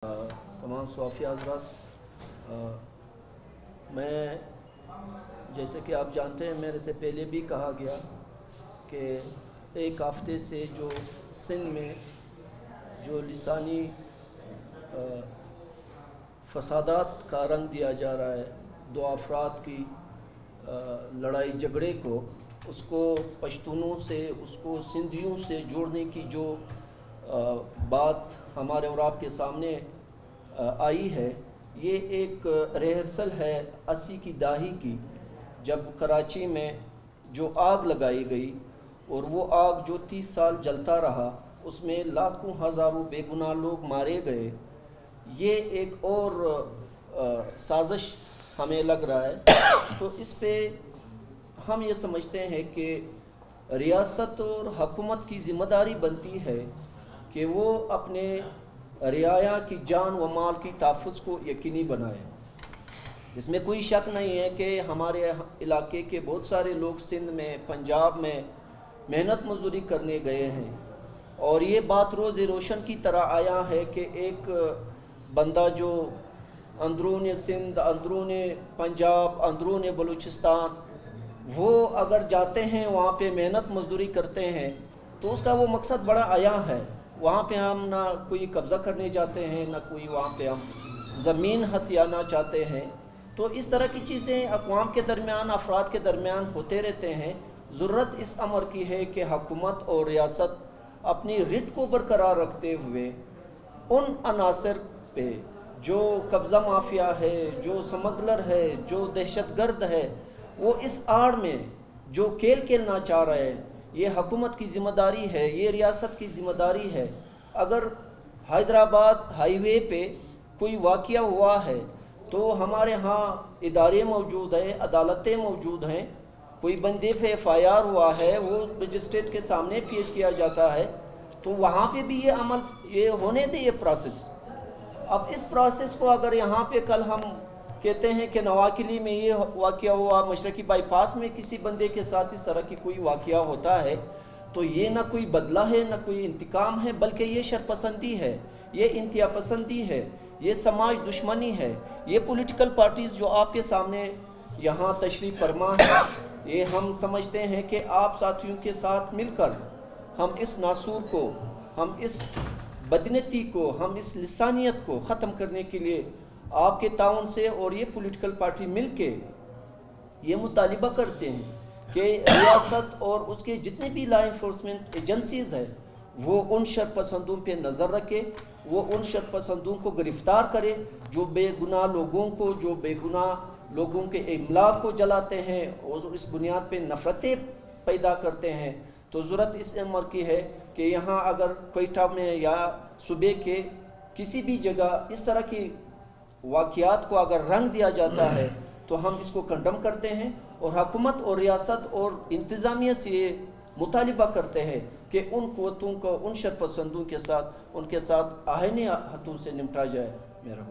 तमाम सवाफ़ी हज़रात, मैं जैसे कि आप जानते हैं मेरे से पहले भी कहा गया कि एक हफ़्ते से जो सिंध में जो लिसानी फसादात का रंग दिया जा रहा है, दो अफराद की लड़ाई झगड़े को, उसको पश्तूनों से, उसको सिंधियों से जोड़ने की जो बात हमारे और आपके सामने आई है, ये एक रिहर्सल है 80 की दहाई की, जब कराची में जो आग लगाई गई और वो आग जो 30 साल जलता रहा, उसमें लाखों हज़ारों बेगुनाह लोग मारे गए। ये एक और साजिश हमें लग रहा है। तो इस पे हम ये समझते हैं कि रियासत और हुकूमत की ज़िम्मेदारी बनती है कि वो अपने रियाया की जान व माल की तहफ़्फ़ुज़ को यकीनी बनाए। इसमें कोई शक नहीं है कि हमारे इलाके के बहुत सारे लोग सिंध में, पंजाब में मेहनत मजदूरी करने गए हैं, और ये बात रोज़ रोशन की तरह आया है कि एक बंदा जो अंदरून सिंध, अंदरून पंजाब, अंदरून बलूचिस्तान, वो अगर जाते हैं वहाँ पे मेहनत मजदूरी करते हैं तो उसका वो मकसद बड़ा आया है। वहाँ पे हम ना कोई कब्ज़ा करने जाते हैं, ना कोई वहाँ पे हम ज़मीन हथियाना चाहते हैं। तो इस तरह की चीज़ें अक़वाम के दरमियान, अफराद के दरमियान होते रहते हैं। ज़रूरत इस अमर की है कि हुकूमत और रियासत अपनी रिट को बरकरार रखते हुए उन अनासर पे जो कब्ज़ा माफिया है, जो स्मगलर है, जो दहशतगर्द है, वो इस आड़ में जो खेल खेलना चाह रहे हैं, ये हुकूमत की ज़िम्मेदारी है, ये रियासत की ज़िम्मेदारी है। अगर हैदराबाद हाईवे पे कोई वाक़या हुआ है तो हमारे यहाँ इदारे मौजूद हैं, अदालतें मौजूद हैं, कोई बंदे पे FIR हुआ है, वो मजिस्ट्रेट के सामने पेश किया जाता है, तो वहाँ पे भी ये अमल ये होने दे, ये प्रोसेस। अब इस प्रोसेस को अगर यहाँ पे कल हम कहते हैं कि नवाकिली में ये वाक़या हुआ, मशरकी बाईपास में किसी बंदे के साथ इस तरह की कोई वाक़या होता है, तो ये ना कोई बदला है, ना कोई इंतकाम है, बल्कि ये शरपसंदी है, ये इंतहा पसंदी है, ये समाज दुश्मनी है। ये पॉलिटिकल पार्टीज़ जो आपके सामने यहाँ तशरीफ़ फरमा है, ये हम समझते हैं कि आप साथियों के साथ मिलकर हम इस नासूर को, हम इस बदनीति को, हम इस लिसानियत को ख़त्म करने के लिए आपके ताउन से और ये पॉलिटिकल पार्टी मिलके ये मुतालिबा करते हैं कि रियासत और उसके जितने भी लॉ इन्फोर्समेंट एजेंसीज़ हैं वो उन शरपसंदों पे नज़र रखे, वो उन शरपसंदों को गिरफ़्तार करे जो बेगुनाह लोगों को, जो बेगुनाह लोगों के इमलाक को जलाते हैं और इस बुनियाद पे नफ़रतें पैदा करते हैं। तो ज़रूरत इस अमर की है कि यहाँ अगर क्वेटा में या सूबे के किसी भी जगह इस तरह की वाक़यात को अगर रंग दिया जाता है तो हम इसको कंडम करते हैं, और हुकूमत और रियासत और इंतज़ामिया से ये मुतालिबा करते हैं कि उन क़ुव्वतों को, उन शरपसंदों के साथ, उनके साथ आहीनी हाथों से निपटा जाए। मेरा